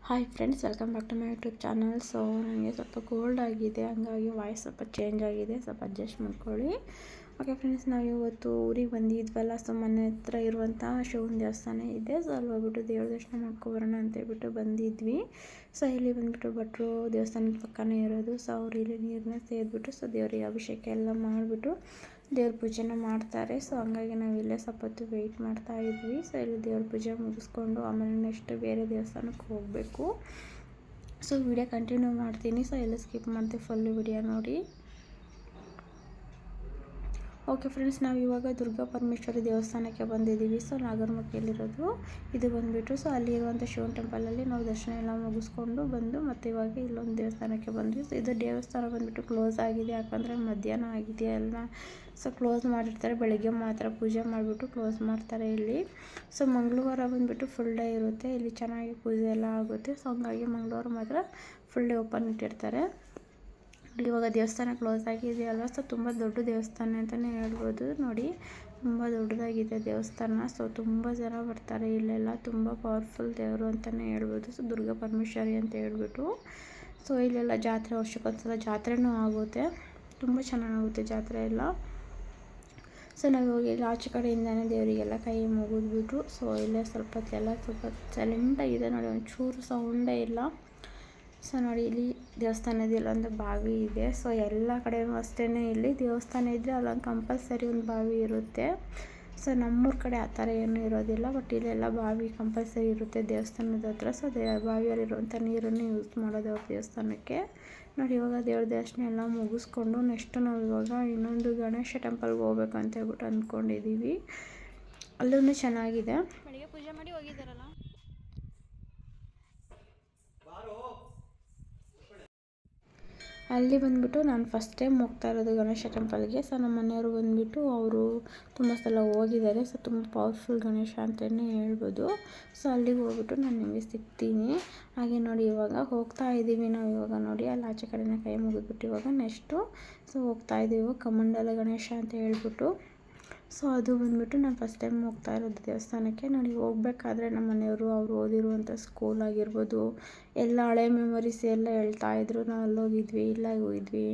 Hi friends, welcome back to my YouTube channel. So ನನಗೆ ಸ್ವಲ್ಪ cold ಆಗಿದೆ, ಹಂಗಾಗಿ ವಾಯ್ಸ್ ಸ್ವಲ್ಪ ಚೇಂಜ್ ಆಗಿದೆ, ಸ್ವಲ್ಪ ಅಡ್ಜಸ್ಟ್ ಮಾಡ್ಕೊಳ್ಳಿ. ಓಕೆ ಫ್ರೆಂಡ್ಸ್, ನಾವು ಇವತ್ತು ಊರಿಗೆ ಬಂದಿದ್ವಲ್ಲ. ಸೊ ಮನೆ ಹತ್ರ ಇರುವಂಥ ಶಿವನ ದೇವಸ್ಥಾನ ಇದೆ. ಸೊ ಅಲ್ಲಿ ಹೋಗ್ಬಿಟ್ಟು ದೇವ್ರ ದರ್ಶನ ಮಾಡ್ಕೊಬರೋಣ ಅಂತೇಳ್ಬಿಟ್ಟು ಬಂದಿದ್ವಿ. ಸೊ ಇಲ್ಲಿ ಬಂದುಬಿಟ್ಟು ಭಟ್ರು ದೇವಸ್ಥಾನದ ಪಕ್ಕನೇ ಇರೋದು. ಸೊ ಅವ್ರು ಇಲ್ಲಿ ನೀರನ್ನ ಸೇದ್ಬಿಟ್ಟು ಸೊ ದೇವರಿಗೆ ಅಭಿಷೇಕ ಎಲ್ಲ ಮಾಡಿಬಿಟ್ಟು ದೇವ್ರ ಪೂಜೆನ ಮಾಡ್ತಾರೆ. ಸೊ ಹಂಗಾಗಿ ನಾವು ಇಲ್ಲೇ ಸ್ವಲ್ಪ ಹೊತ್ತು ವೆಯ್ಟ್ ಮಾಡ್ತಾ ಇದ್ವಿ. ಸೊ ಇಲ್ಲಿ ದೇವ್ರ ಪೂಜೆ ಮುಗಿಸ್ಕೊಂಡು ಆಮೇಲೆ ನೆಕ್ಸ್ಟ್ ಬೇರೆ ದೇವಸ್ಥಾನಕ್ಕೆ ಹೋಗಬೇಕು. ಸೊ ವಿಡಿಯೋ ಕಂಟಿನ್ಯೂ ಮಾಡ್ತೀನಿ. ಸೊ ಎಲ್ಲ ಸ್ಕಿಪ್ ಮಾಡ್ತೀವಿ, ಫುಲ್ ವಿಡಿಯೋ ನೋಡಿ. ಓಕೆ ಫ್ರೆಂಡ್ಸ್, ನಾವು ಇವಾಗ ದುರ್ಗಾ ಪರಮೇಶ್ವರಿ ದೇವಸ್ಥಾನಕ್ಕೆ ಬಂದಿದ್ದೀವಿ. ಸೊ ನಾಗರಮುಖಿಯಲ್ಲಿರೋದು ಇದು ಬಂದುಬಿಟ್ಟು. ಸೊ ಅಲ್ಲಿರುವಂಥ ಶಿವನ ಟೆಂಪಲಲ್ಲಿ ನಾವು ದರ್ಶನ ಎಲ್ಲ ಮುಗಿಸ್ಕೊಂಡು ಬಂದು ಮತ್ತು ಇವಾಗ ಇಲ್ಲೊಂದು ದೇವಸ್ಥಾನಕ್ಕೆ ಬಂದ್ವಿ. ಸೊ ಇದು ದೇವಸ್ಥಾನ ಬಂದುಬಿಟ್ಟು ಕ್ಲೋಸ್ ಆಗಿದೆ, ಯಾಕಂದರೆ ಮಧ್ಯಾಹ್ನ ಆಗಿದೆ ಅಲ್ಲ. ಸೊ ಕ್ಲೋಸ್ ಮಾಡಿರ್ತಾರೆ, ಬೆಳಗ್ಗೆ ಮಾತ್ರ ಪೂಜೆ ಮಾಡಿಬಿಟ್ಟು ಕ್ಲೋಸ್ ಮಾಡ್ತಾರೆ ಇಲ್ಲಿ. ಸೊ ಮಂಗಳವಾರ ಬಂದುಬಿಟ್ಟು ಫುಲ್ ಡೇ ಇರುತ್ತೆ, ಇಲ್ಲಿ ಚೆನ್ನಾಗಿ ಪೂಜೆ ಎಲ್ಲ ಆಗುತ್ತೆ. ಸೊ ಹಂಗಾಗಿ ಮಂಗಳವಾರ ಮಾತ್ರ ಫುಲ್ ಡೇ ಓಪನ್ ಇಟ್ಟಿರ್ತಾರೆ. ಇವಾಗ ದೇವಸ್ಥಾನ ಕ್ಲೋಸ್ ಆಗಿದೆ ಅಲ್ವಾ. ಸೊ ತುಂಬ ದೊಡ್ಡ ದೇವಸ್ಥಾನ ಅಂತಲೇ ಹೇಳ್ಬೋದು. ನೋಡಿ, ತುಂಬ ದೊಡ್ಡದಾಗಿದೆ ದೇವಸ್ಥಾನ. ಸೊ ತುಂಬ ಜನ ಬರ್ತಾರೆ ಇಲ್ಲೆಲ್ಲ, ತುಂಬ ಪವರ್ಫುಲ್ ದೇವರು ಅಂತಲೇ ಹೇಳ್ಬೋದು. ಸೊ ದುರ್ಗಾ ಪರಮೇಶ್ವರಿ ಅಂತ ಹೇಳ್ಬಿಟ್ಟು. ಸೊ ಇಲ್ಲೆಲ್ಲ ಜಾತ್ರೆ ವರ್ಷಕ್ಕೊಂದ್ಸಲ ಜಾತ್ರೆನೂ ಆಗುತ್ತೆ, ತುಂಬ ಚೆನ್ನಾಗುತ್ತೆ ಜಾತ್ರೆ ಎಲ್ಲ. ಸೊ ನಾವು ಹೋಗಿ ಆಚೆ ಕಡೆಯಿಂದನೇ ದೇವರಿಗೆಲ್ಲ ಕೈ ಮುಗಿದ್ಬಿಟ್ಟು ಸೊ ಇಲ್ಲೇ ಸ್ವಲ್ಪ ಹೊತ್ತೆಲ್ಲ ಸ್ವಲ್ಪ ಸೈಲೆಂಟಾಗಿದೆ ನೋಡಿ, ಒಂಚೂರು ಸೌಂಡೇ ಇಲ್ಲ. ಸೊ ನೋಡಿ, ಇಲ್ಲಿ ದೇವಸ್ಥಾನದಲ್ಲಿ ಒಂದು ಬಾವಿ ಇದೆ. ಸೊ ಎಲ್ಲ ಕಡೆಯೂ ಅಷ್ಟೇ, ಇಲ್ಲಿ ದೇವಸ್ಥಾನ ಇದ್ದರೆ ಅಲ್ಲೊಂದು ಕಂಪಲ್ಸರಿ ಒಂದು ಬಾವಿ ಇರುತ್ತೆ. ಸೊ ನಮ್ಮೂರ ಕಡೆ ಆ ಥರ ಏನೂ ಇರೋದಿಲ್ಲ, ಬಟ್ ಇಲ್ಲೆಲ್ಲ ಬಾವಿ ಕಂಪಲ್ಸರಿ ಇರುತ್ತೆ ದೇವಸ್ಥಾನದ ಹತ್ರ. ಸೊ ಬಾವಿಯಲ್ಲಿರುವಂಥ ನೀರನ್ನು ಯೂಸ್ ಮಾಡೋದು ಅವ್ರ ದೇವಸ್ಥಾನಕ್ಕೆ. ನೋಡಿ, ಇವಾಗ ದೇವ್ರ ದರ್ಶನ ಎಲ್ಲ ಮುಗಿಸ್ಕೊಂಡು ನೆಕ್ಸ್ಟ್ ನಾವು ಇವಾಗ ಇನ್ನೊಂದು ಗಣೇಶ ಟೆಂಪಲ್ಗೆ ಹೋಗ್ಬೇಕು ಅಂತ ಹೇಳ್ಬಿಟ್ಟು ಅಂದ್ಕೊಂಡಿದ್ದೀವಿ. ಅಲ್ಲೂ ಚೆನ್ನಾಗಿದೆ. ಬೆಳಿಗ್ಗೆ ಪೂಜೆ ಮಾಡಿ ಹೋಗಿದ್ದಾರಲ್ಲ. ಅಲ್ಲಿ ಬಂದುಬಿಟ್ಟು ನಾನು ಫಸ್ಟ್ ಟೈಮ್ ಹೋಗ್ತಾ ಇರೋದು ಗಣೇಶ ಟೆಂಪಲ್ಗೆ. ಸೊ ನಮ್ಮ ಮನೆಯವರು ಬಂದುಬಿಟ್ಟು ಅವರು ತುಂಬ ಸಲ ಹೋಗಿದ್ದಾರೆ. ಸೊ ತುಂಬ ಪವರ್ಫುಲ್ ಗಣೇಶ ಅಂತಲೇ ಹೇಳ್ಬೋದು. ಸೊ ಅಲ್ಲಿಗೆ ಹೋಗ್ಬಿಟ್ಟು ನಾನು ನಿಮಗೆ ಸಿಗ್ತೀನಿ. ಹಾಗೆ ನೋಡಿ, ಇವಾಗ ಹೋಗ್ತಾ ಇದ್ದೀವಿ ನಾವು. ಇವಾಗ ನೋಡಿ, ಅಲ್ಲಿ ಆಚೆ ಕಡೆನೇ ಕೈ ಮುಗಿದ್ಬಿಟ್ಟು ಇವಾಗ ನೆಕ್ಸ್ಟು ಸೊ ಹೋಗ್ತಾ ಇದ್ದೀವಿ ಕಮಂಡಲ ಗಣೇಶ ಅಂತ ಹೇಳ್ಬಿಟ್ಟು. ಸೊ ಅದು ಬಂದುಬಿಟ್ಟು ನಾನು ಫಸ್ಟ್ ಟೈಮ್ ಹೋಗ್ತಾ ಇರೋದು ದೇವಸ್ಥಾನಕ್ಕೆ. ನೋಡಿ, ಹೋಗ್ಬೇಕಾದ್ರೆ ನಮ್ಮ ಮನೆಯವರು ಅವರು ಓದಿರುವಂಥ ಸ್ಕೂಲ್ ಆಗಿರ್ಬೋದು, ಎಲ್ಲ ಹಳೆ ಮೆಮೊರೀಸ್ ಎಲ್ಲ ಹೇಳ್ತಾಯಿದ್ರು. ನಾವು ಅಲ್ಲೋಗಿದ್ವಿ, ಇಲ್ಲಾಗಿ ಹೋಗಿದ್ವಿ,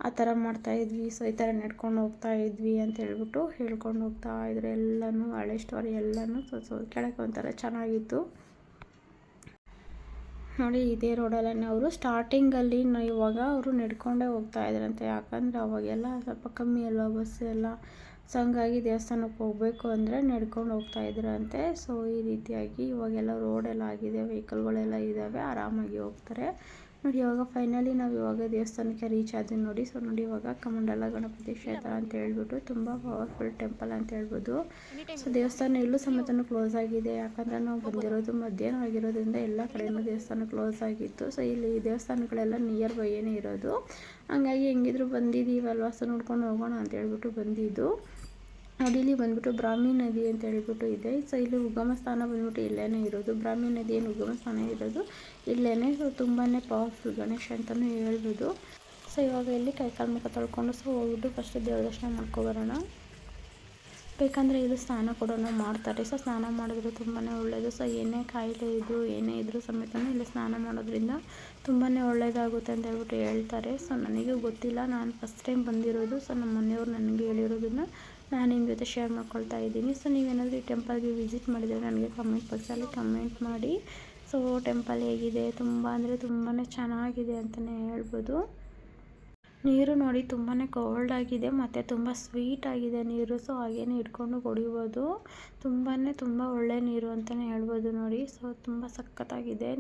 ಆ ಥರ ಮಾಡ್ತಾಯಿದ್ವಿ. ಸೊ ಈ ಥರ ನಡ್ಕೊಂಡು ಹೋಗ್ತಾ ಇದ್ವಿ ಅಂತ ಹೇಳ್ಬಿಟ್ಟು ಹೇಳ್ಕೊಂಡು ಹೋಗ್ತಾ ಇದ್ರು ಎಲ್ಲನೂ, ಹಳೆ ಸ್ಟೋರಿ ಎಲ್ಲನೂ. ಸೊ ಕೇಳೋಕ್ಕೆ ಒಂಥರ ಚೆನ್ನಾಗಿತ್ತು ನೋಡಿ. ಇದೇ ರೋಡಲ್ಲೇ ಅವರು ಸ್ಟಾರ್ಟಿಂಗಲ್ಲಿ ಇವಾಗ ಅವರು ನಡ್ಕೊಂಡೇ ಹೋಗ್ತಾ ಇದ್ರಂತೆ, ಯಾಕಂದರೆ ಅವಾಗೆಲ್ಲ ಸ್ವಲ್ಪ ಕಮ್ಮಿ ಅಲ್ವಾ ಬಸ್ ಎಲ್ಲ. ಸೊ ಹಂಗಾಗಿ ದೇವಸ್ಥಾನಕ್ಕೆ ಹೋಗಬೇಕು ಅಂದರೆ ನಡ್ಕೊಂಡು ಹೋಗ್ತಾ ಇದ್ರಂತೆ. ಸೊ ಈ ರೀತಿಯಾಗಿ ಇವಾಗೆಲ್ಲ ರೋಡೆಲ್ಲ ಆಗಿದೆ, ವೆಹಿಕಲ್ಗಳೆಲ್ಲ ಇದ್ದಾವೆ, ಆರಾಮಾಗಿ ಹೋಗ್ತಾರೆ ನೋಡಿ. ಇವಾಗ ಫೈನಲಿ ನಾವು ಇವಾಗ ದೇವಸ್ಥಾನಕ್ಕೆ ರೀಚ್ ಆದ್ವಿ ನೋಡಿ. ಸೊ ನೋಡಿ, ಇವಾಗ ಕಮಂಡಲ ಗಣಪತಿ ಕ್ಷೇತ್ರ ಅಂತ ಹೇಳ್ಬಿಟ್ಟು ತುಂಬ ಪವರ್ಫುಲ್ ಟೆಂಪಲ್ ಅಂತ ಹೇಳ್ಬೋದು. ಸೊ ದೇವಸ್ಥಾನ ಇಲ್ಲೂ ಸಮೇತನೂ ಕ್ಲೋಸ್ ಆಗಿದೆ, ಯಾಕಂದರೆ ನಾವು ಬಂದಿರೋದು ಮಧ್ಯಾಹ್ನ ಆಗಿರೋದ್ರಿಂದ ಎಲ್ಲ ಕಡೆಯೂ ದೇವಸ್ಥಾನ ಕ್ಲೋಸ್ ಆಗಿತ್ತು. ಸೊ ಇಲ್ಲಿ ದೇವಸ್ಥಾನಗಳೆಲ್ಲ ನಿಯರ್ ಬೈಯೇ ಇರೋದು, ಹಂಗಾಗಿ ಹೆಂಗಿದ್ರು ಬಂದಿದ್ದೀವಲ್ವ, ಸೊ ನೋಡ್ಕೊಂಡು ಹೋಗೋಣ ಅಂತ ಹೇಳ್ಬಿಟ್ಟು ಬಂದಿದ್ದು ನೋಡಿ. ಇಲ್ಲಿ ಬಂದುಬಿಟ್ಟು ಬ್ರಾಹ್ಮಿ ನದಿ ಅಂತ ಹೇಳ್ಬಿಟ್ಟು ಇದೆ. ಸೊ ಇಲ್ಲಿ ಉಗಮ ಸ್ಥಾನ ಬಂದ್ಬಿಟ್ಟು ಇಲ್ಲೇ ಇರೋದು, ಬ್ರಾಹ್ಮಿ ನದಿ ಏನು ಉಗಮ ಸ್ಥಾನ ಇರೋದು ಇಲ್ಲೇ. ಸೊ ತುಂಬಾ ಪವರ್ಫುಲ್ ಗಣೇಶ ಅಂತಲೂ ಹೇಳ್ಬೋದು. ಸೊ ಇವಾಗ ಇಲ್ಲಿ ಕೈಕಾಲು ಮುಖ ತೊಳ್ಕೊಂಡು ಸೊ ಹೋಗ್ಬಿಟ್ಟು ಫಸ್ಟ್ ದೇವ್ರ ದರ್ಶನ ಮಾಡ್ಕೊಬರೋಣ. ಬೇಕಂದರೆ ಇದು ಸ್ನಾನ ಕೂಡ ಮಾಡ್ತಾರೆ. ಸೊ ಸ್ನಾನ ಮಾಡಿದ್ರೆ ತುಂಬಾ ಒಳ್ಳೆಯದು. ಸೊ ಏನೇ ಕಾಯಿಲೆ ಇದ್ದರೂ ಏನೇ ಇದ್ದರೂ ಸಮೇತ ಇಲ್ಲಿ ಸ್ನಾನ ಮಾಡೋದ್ರಿಂದ ತುಂಬಾ ಒಳ್ಳೆಯದಾಗುತ್ತೆ ಅಂತ ಹೇಳ್ಬಿಟ್ಟು ಹೇಳ್ತಾರೆ. ಸೊ ನನಗೂ ಗೊತ್ತಿಲ್ಲ, ನಾನು ಫಸ್ಟ್ ಟೈಮ್ ಬಂದಿರೋದು. ಸೊ ನಮ್ಮ ಮನೆಯವ್ರು ನನಗೆ ಹೇಳಿರೋದನ್ನು ನಾನು ನಿಮ್ಮ ಜೊತೆ ಶೇರ್ ಮಾಡ್ಕೊಳ್ತಾ ಇದ್ದೀನಿ. ಸೊ ನೀವೇನಾದರೂ ಈ ಟೆಂಪಲ್ಗೆ ವಿಸಿಟ್ ಮಾಡಿದರೆ ನನಗೆ ಕಮೆಂಟ್ ಬಾಕ್ಸಲ್ಲಿ ಕಮೆಂಟ್ ಮಾಡಿ. ಸೊ ಟೆಂಪಲ್ ಹೇಗಿದೆ, ತುಂಬ ಅಂದರೆ ತುಂಬಾ ಚೆನ್ನಾಗಿದೆ ಅಂತಲೇ ಹೇಳ್ಬೋದು. ನೀರು ನೋಡಿ ತುಂಬಾ ಕೋಲ್ಡ್ ಆಗಿದೆ ಮತ್ತು ತುಂಬ ಸ್ವೀಟ್ ಆಗಿದೆ ನೀರು. ಸೊ ಹಾಗೇನೆ ಇಟ್ಕೊಂಡು ಕುಡಿಬೋದು, ತುಂಬ ಒಳ್ಳೆ ನೀರು ಅಂತಲೇ ಹೇಳ್ಬೋದು ನೋಡಿ. ಸೊ ತುಂಬ ಸಖತ್ತಾಗಿದೆ.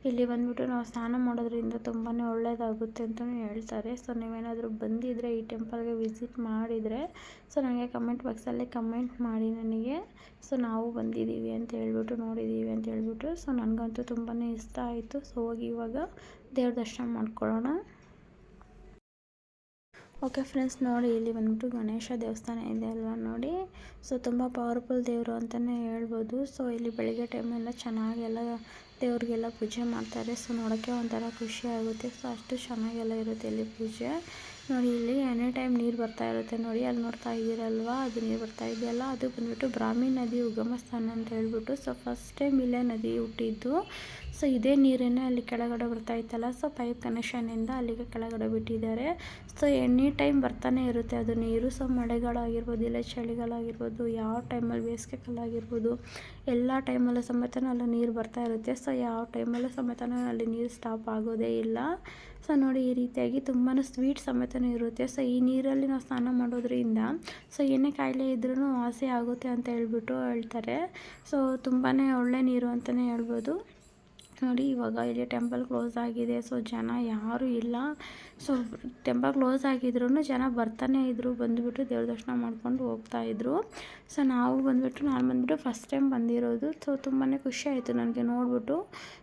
ಇಲ್ಲಿ ಬಂದುಬಿಟ್ಟು ನಾವು ಸ್ನಾನ ಮಾಡೋದ್ರಿಂದ ತುಂಬಾ ಒಳ್ಳೆಯದಾಗುತ್ತೆ ಅಂತಲೂ ಹೇಳ್ತಾರೆ. ಸೊ ನೀವೇನಾದರೂ ಬಂದಿದ್ದರೆ ಈ ಟೆಂಪಲ್ಗೆ ವಿಸಿಟ್ ಮಾಡಿದರೆ ಸೊ ನನಗೆ ಕಮೆಂಟ್ ಬಾಕ್ಸಲ್ಲಿ ಕಮೆಂಟ್ ಮಾಡಿ ನನಗೆ. ಸೊ ನಾವು ಬಂದಿದ್ದೀವಿ ಅಂತ ಹೇಳ್ಬಿಟ್ಟು, ನೋಡಿದ್ದೀವಿ ಅಂತ ಹೇಳ್ಬಿಟ್ಟು. ಸೊ ನನಗಂತೂ ತುಂಬಾ ಇಷ್ಟ ಆಯಿತು. ಸೊ ಹೋಗಿ ಇವಾಗ ದೇವ್ರ ದರ್ಶನ ಮಾಡ್ಕೊಳ್ಳೋಣ. ಓಕೆ ಫ್ರೆಂಡ್ಸ್, ನೋಡಿ ಇಲ್ಲಿ ಬಂದ್ಬಿಟ್ಟು ಗಣೇಶ ದೇವಸ್ಥಾನ ಇದೆ ಅಲ್ವಾ ನೋಡಿ. ಸೊ ತುಂಬ ಪವರ್ಫುಲ್ ದೇವರು ಅಂತಲೇ ಹೇಳ್ಬೋದು. ಸೊ ಇಲ್ಲಿ ಬೆಳಗ್ಗೆ ಟೈಮೆಲ್ಲ ಚೆನ್ನಾಗೆಲ್ಲ ದೇವ್ರಿಗೆಲ್ಲ ಪೂಜೆ ಮಾಡ್ತಾರೆ. ಸೊ ನೋಡೋಕ್ಕೆ ಒಂಥರ ಖುಷಿ ಆಗುತ್ತೆ. ಸೊ ಅಷ್ಟು ಚೆನ್ನಾಗೆಲ್ಲ ಇರುತ್ತೆ ಇಲ್ಲಿ ಪೂಜೆ ನೋಡಿ. ಇಲ್ಲಿ ಎನಿ ಟೈಮ್ ನೀರು ಬರ್ತಾ ಇರುತ್ತೆ ನೋಡಿ, ಅಲ್ಲಿ ನೋಡ್ತಾ ಇದ್ದೀರಲ್ವಾ, ಅದು ನೀರು ಬರ್ತಾ ಇದೆಯಲ್ಲ, ಅದು ಬಂದುಬಿಟ್ಟು ಬ್ರಾಹ್ಮಿ ನದಿ ಉಗಮ ಸ್ಥಾನ ಅಂತ ಹೇಳ್ಬಿಟ್ಟು. ಸೊ ಫಸ್ಟ್ ಟೈಮ್ ಇಲ್ಲೇ ನದಿ ಹುಟ್ಟಿದ್ದು. ಸೊ ಇದೇ ನೀರನ್ನೇ ಅಲ್ಲಿ ಕೆಳಗಡೆ ಬರ್ತಾಯಿತ್ತಲ್ಲ, ಸೊ ಪೈಪ್ ಕನೆಕ್ಷನಿಂದ ಅಲ್ಲಿಗೆ ಕೆಳಗಡೆ ಬಿಟ್ಟಿದ್ದಾರೆ. ಸೊ ಎನಿ ಟೈಮ್ ಬರ್ತಾನೆ ಇರುತ್ತೆ ಅದು ನೀರು. ಸೊ ಮಳೆಗಾಲಾಗಿರ್ಬೋದು, ಇಲ್ಲ ಚಳಿಗಾಲ ಯಾವ ಟೈಮಲ್ಲಿ ಬೇಸಿಗೆ ಕಾಲ ಆಗಿರ್ಬೋದು, ಎಲ್ಲ ಟೈಮಲ್ಲೂ ಸಮೇತ ಅಲ್ಲಿ ನೀರು ಬರ್ತಾ ಇರುತ್ತೆ. ಸೊ ಯಾವ ಟೈಮಲ್ಲೂ ಸಮೇತ ಅಲ್ಲಿ ನೀರು ಸ್ಟಾಪ್ ಆಗೋದೇ ಇಲ್ಲ. ಸೊ ನೋಡಿ, ಈ ರೀತಿಯಾಗಿ ತುಂಬಾ ಸ್ವೀಟ್ ಸಮೇತ ಇರುತ್ತೆ. ಸೊ ಈ ನೀರಲ್ಲಿ ನಾವು ಸ್ನಾನ ಮಾಡೋದ್ರಿಂದ ಸೊ ಏನೇ ಕಾಯಿಲೆ ಇದ್ರೂ ವಾಸಿ ಆಗುತ್ತೆ ಅಂತ ಹೇಳ್ತಾರೆ. ಸೊ ತುಂಬಾ ಒಳ್ಳೆ ನೀರು ಅಂತಲೇ ಹೇಳ್ಬೋದು. ನೋಡಿ, ಇವಾಗ ಇಲ್ಲಿ ಟೆಂಪಲ್ ಕ್ಲೋಸ್ ಆಗಿದೆ. ಸೊ ಜನ ಯಾರೂ ಇಲ್ಲ. ಸೊ ಟೆಂಪಲ್ ಕ್ಲೋಸ್ ಆಗಿದ್ರು ಜನ ಬರ್ತಾನೆ ಇದ್ದರು, ಬಂದುಬಿಟ್ಟು ದೇವ್ರ ದರ್ಶನ ಮಾಡ್ಕೊಂಡು ಹೋಗ್ತಾಯಿದ್ರು. ಸೊ ನಾನು ಬಂದುಬಿಟ್ಟು ಫಸ್ಟ್ ಟೈಮ್ ಬಂದಿರೋದು. ಸೊ ತುಂಬಾ ಖುಷಿ ಆಯಿತು ನನಗೆ ನೋಡಿಬಿಟ್ಟು.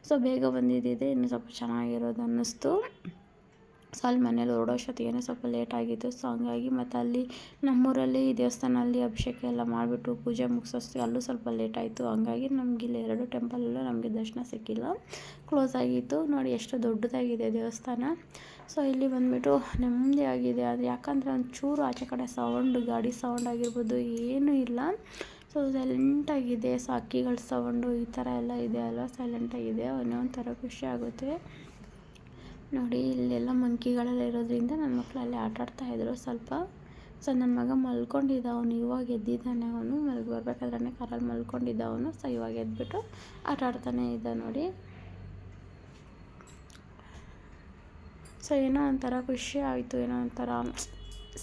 ಸೊ ಬೇಗ ಬಂದಿದ್ದಿದೆ ಇನ್ನೂ ಸ್ವಲ್ಪ ಚೆನ್ನಾಗಿರೋದು ಅನ್ನಿಸ್ತು. ಸೊ ಅಲ್ಲಿ ಮನೇಲಿ ಹೊರಡೋಷ್ಟೊತ್ತಿಗೆ ಸ್ವಲ್ಪ ಲೇಟ್ ಆಗಿತ್ತು. ಸೊ ಹಂಗಾಗಿ ಮತ್ತು ಅಲ್ಲಿ ನಮ್ಮೂರಲ್ಲಿ ದೇವಸ್ಥಾನಲ್ಲಿ ಅಭಿಷೇಕ ಎಲ್ಲ ಮಾಡಿಬಿಟ್ಟು ಪೂಜೆ ಮುಗಿಸೋಷ್ಟು ಅಲ್ಲೂ ಸ್ವಲ್ಪ ಲೇಟ್ ಆಯಿತು. ಹಂಗಾಗಿ ನಮ್ಗೆ ಇಲ್ಲಿ 2 ಟೆಂಪಲಲ್ಲೂ ನಮಗೆ ದರ್ಶನ ಸಿಕ್ಕಿಲ್ಲ, ಕ್ಲೋಸ್ ಆಗಿತ್ತು. ನೋಡಿ ಎಷ್ಟು ದೊಡ್ಡದಾಗಿದೆ ದೇವಸ್ಥಾನ. ಸೊ ಇಲ್ಲಿ ಬಂದುಬಿಟ್ಟು ನೆಮ್ಮದಿ ಆಗಿದೆ. ಅದು ಯಾಕಂದರೆ ಒಂಚೂರು ಆಚೆ ಕಡೆ ಗಾಡಿ ಸೌಂಡ್ ಆಗಿರ್ಬೋದು ಏನೂ ಇಲ್ಲ. ಸೊ ಸೈಲೆಂಟಾಗಿದೆ. ಸೊ ಹಕ್ಕಿಗಳ ಸೌಂಡು ಈ ಥರ ಎಲ್ಲ ಇದೆ ಅಲ್ವಾ, ಸೈಲೆಂಟಾಗಿದೆ. ಒಂಥರ ಖುಷಿ ಆಗುತ್ತೆ. ನೋಡಿ, ಇಲ್ಲೆಲ್ಲ ಮಂಕಿಗಳೆಲ್ಲ ಇರೋದ್ರಿಂದ ನನ್ನ ಮಕ್ಕಳು ಅಲ್ಲಿ ಆಟಾಡ್ತಾಯಿದ್ರು ಸ್ವಲ್ಪ. ಸೊ ನನ್ನ ಮಗ ಮಲ್ಕೊಂಡಿದ್ದ, ಅವನು ಇವಾಗ ಎದ್ದಿದ್ದಾನೆ. ಅವನು ಬರಬೇಕಾದ್ರೆ ಕಾರಲ್ಲಿ ಮಲ್ಕೊಂಡಿದ್ದ ಅವನು. ಸೊ ಇವಾಗ ಎದ್ಬಿಟ್ಟು ಆಟಾಡ್ತಾನೆ ಇದ್ದ ನೋಡಿ. ಸೊ ಏನೋ ಒಂಥರ ಖುಷಿ ಆಯಿತು, ಏನೋ ಒಂಥರ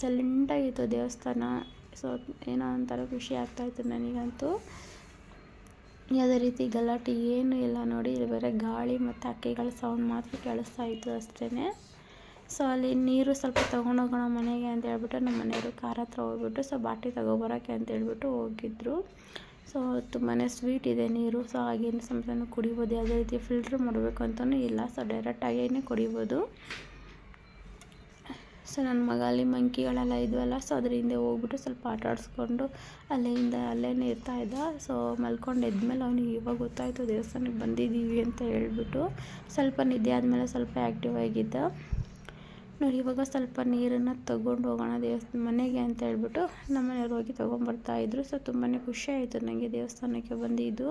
ಸೈಲೆಂಟಾಗಿತ್ತು ದೇವಸ್ಥಾನ. ಸೊ ಏನೋ ಒಂಥರ ಖುಷಿ ಆಗ್ತಾಯಿತ್ತು ನನಗಂತೂ. ಯಾವುದೇ ರೀತಿ ಗಲಾಟೆ ಏನೂ ಇಲ್ಲ ನೋಡಿ. ಇಲ್ಲಿ ಬೇರೆ ಗಾಳಿ ಮತ್ತು ಹಕ್ಕಿಗಳ ಸೌಂಡ್ ಮಾತ್ರ ಕೇಳಿಸ್ತಾ ಇತ್ತು ಅಷ್ಟೇ. ಸೊ ಅಲ್ಲಿ ನೀರು ಸ್ವಲ್ಪ ತೊಗೊಂಡೋಗೋಣ ಮನೆಗೆ ಅಂತ ಹೇಳ್ಬಿಟ್ಟು ನಮ್ಮ ಮನೆಯವರು ಕಾರ್ ಹತ್ರ ಹೋಗ್ಬಿಟ್ಟು ಸೊ ಬಾಟ್ಲಿ ತೊಗೊಬರೋಕ್ಕೆ ಅಂತ ಹೇಳ್ಬಿಟ್ಟು ಹೋಗಿದ್ರು. ಸೊ ತುಂಬಾ ಸ್ವೀಟ್ ಇದೆ ನೀರು. ಸೊ ಹಾಗೇನು ಸಮೇತ ಕುಡಿಬೋದು, ಯಾವುದೇ ರೀತಿ ಫಿಲ್ಟ್ರ್ ಮಾಡಬೇಕು ಅಂತಲೂ ಇಲ್ಲ. ಸೊ ಡೈರೆಕ್ಟಾಗೇ ಕುಡಿಬೋದು. ಸೊ ನನ್ನ ಮಗ ಅಲ್ಲಿ ಮಂಕಿಗಳೆಲ್ಲ ಇದ್ವಲ್ಲ, ಸೊ ಅದ್ರ ಹಿಂದೆ ಹೋಗ್ಬಿಟ್ಟು ಸ್ವಲ್ಪ ಆಟ ಆಡಿಸ್ಕೊಂಡು ಅಲ್ಲೇ ಇರ್ತಾಯಿದ್ದ. ಸೊ ಮಲ್ಕೊಂಡು ಎದ್ಮೇಲೆ ಅವನಿಗೆ ಇವಾಗ ಗೊತ್ತಾಯಿತು ದೇವಸ್ಥಾನಕ್ಕೆ ಬಂದಿದ್ದೀವಿ ಅಂತ ಹೇಳ್ಬಿಟ್ಟು. ಸ್ವಲ್ಪ ನಿದ್ದೆ ಆದಮೇಲೆ ಸ್ವಲ್ಪ ಆ್ಯಕ್ಟಿವ್ ಆಗಿದ್ದ ನೋಡಿ. ಇವಾಗ ಸ್ವಲ್ಪ ನೀರನ್ನು ತೊಗೊಂಡು ಹೋಗೋಣ ಮನೆಗೆ ಅಂತ ಹೇಳ್ಬಿಟ್ಟು ನಮ್ಮ ಮನೆಯವ್ರು ಹೋಗಿ ತೊಗೊಂಬರ್ತಾಯಿದ್ರು. ಸೊ ತುಂಬಾ ಖುಷಿ ಆಯಿತು ನನಗೆ ದೇವಸ್ಥಾನಕ್ಕೆ ಬಂದಿದ್ದು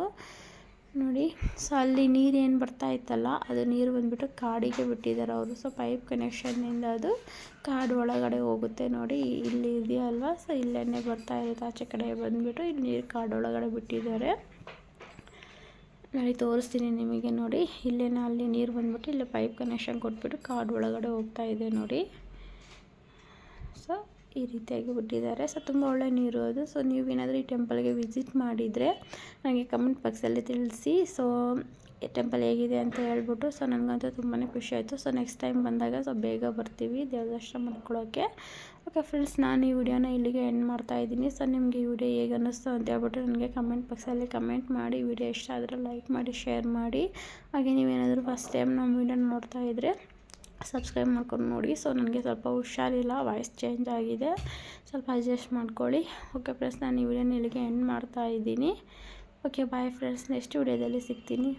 ನೋಡಿ. ಸೊ ಅಲ್ಲಿ ನೀರು ಏನು ಬರ್ತಾ ಇತ್ತಲ್ಲ, ಅದು ನೀರು ಬಂದುಬಿಟ್ಟು ಕಾಡಿಗೆ ಬಿಟ್ಟಿದ್ದಾರೆ ಅವರು. ಸೊ ಪೈಪ್ ಕನೆಕ್ಷನ್ನಿಂದ ಅದು ಕಾಡು ಒಳಗಡೆ ಹೋಗುತ್ತೆ ನೋಡಿ. ಇಲ್ಲಿ ಇದೆಯಲ್ವ, ಸೊ ಇಲ್ಲೇ ಬರ್ತಾ ಇರುತ್ತೆ. ಆಚೆ ಕಡೆ ಬಂದುಬಿಟ್ಟು ಇಲ್ಲಿ ನೀರು ಕಾಡೊಳಗಡೆ ಬಿಟ್ಟಿದ್ದಾರೆ ನೋಡಿ. ತೋರಿಸ್ತೀನಿ ನಿಮಗೆ ನೋಡಿ. ಅಲ್ಲಿ ನೀರು ಬಂದುಬಿಟ್ಟು ಇಲ್ಲಿ ಪೈಪ್ ಕನೆಕ್ಷನ್ ಕೊಟ್ಬಿಟ್ಟು ಕಾಡು ಒಳಗಡೆ ಹೋಗ್ತಾ ಇದೆ ನೋಡಿ. ಸೊ ಈ ರೀತಿಯಾಗಿ ಬಿಟ್ಟಿದ್ದಾರೆ. ಸೊ ತುಂಬ ಒಳ್ಳೆ ನೀರು ಅದು. ಸೊ ನೀವೇನಾದರೂ ಈ ಟೆಂಪಲ್ಗೆ ವಿಸಿಟ್ ಮಾಡಿದರೆ ನನಗೆ ಕಮೆಂಟ್ ಬಾಕ್ಸಲ್ಲಿ ತಿಳಿಸಿ. ಸೊ ಟೆಂಪಲ್ ಹೇಗಿದೆ ಅಂತ ಹೇಳ್ಬಿಟ್ಟು. ಸೊ ನನಗಂತೂ ತುಂಬಾ ಖುಷಿ ಆಯಿತು. ಸೊ ನೆಕ್ಸ್ಟ್ ಟೈಮ್ ಬಂದಾಗ ಸೊ ಬೇಗ ಬರ್ತೀವಿ ದೇವ್ರ ದರ್ಶನ ಮಾಡ್ಕೊಳ್ಳೋಕ್ಕೆ. ಓಕೆ ಫ್ರೆಂಡ್ಸ್, ನಾನು ಈ ವಿಡಿಯೋನ ಇಲ್ಲಿಗೆ ಎಂಡ್ ಮಾಡ್ತಾಯಿದ್ದೀನಿ. ಸೊ ನಿಮಗೆ ಈ ವಿಡಿಯೋ ಹೇಗೆ ಅನ್ನಿಸ್ತು ಅಂತ ಹೇಳ್ಬಿಟ್ಟು ನನಗೆ ಕಮೆಂಟ್ ಬಾಕ್ಸಲ್ಲಿ ಕಮೆಂಟ್ ಮಾಡಿ. ವಿಡಿಯೋ ಇಷ್ಟ ಆದರೆ ಲೈಕ್ ಮಾಡಿ, ಶೇರ್ ಮಾಡಿ. ಹಾಗೆ ನೀವೇನಾದರೂ ಫಸ್ಟ್ ಟೈಮ್ ನಮ್ಮ ವಿಡಿಯೋನ ನೋಡ್ತಾ ಇದ್ದರೆ ಸಬ್ಸ್ಕ್ರೈಬ್ ಮಾಡ್ಕೊಂಡು ನೋಡಿ. ಸೊ ನನಗೆ ಸ್ವಲ್ಪ ಹುಷಾರಿಲ್ಲ, ವಾಯ್ಸ್ ಚೇಂಜ್ ಆಗಿದೆ, ಸ್ವಲ್ಪ ಅಡ್ಜಸ್ಟ್ ಮಾಡ್ಕೊಳ್ಳಿ. ಓಕೆ ಫ್ರೆಂಡ್ಸ್, ನಾನು ಈ ವಿಡಿಯೋನ ಇಲ್ಲಿಗೆ ಎಂಡ್ ಮಾಡ್ತಾಯಿದ್ದೀನಿ. ಓಕೆ ಬಾಯ್ ಫ್ರೆಂಡ್ಸ್, ನೆಕ್ಸ್ಟ್ ವಿಡಿಯೋದಲ್ಲಿ ಸಿಗ್ತೀನಿ.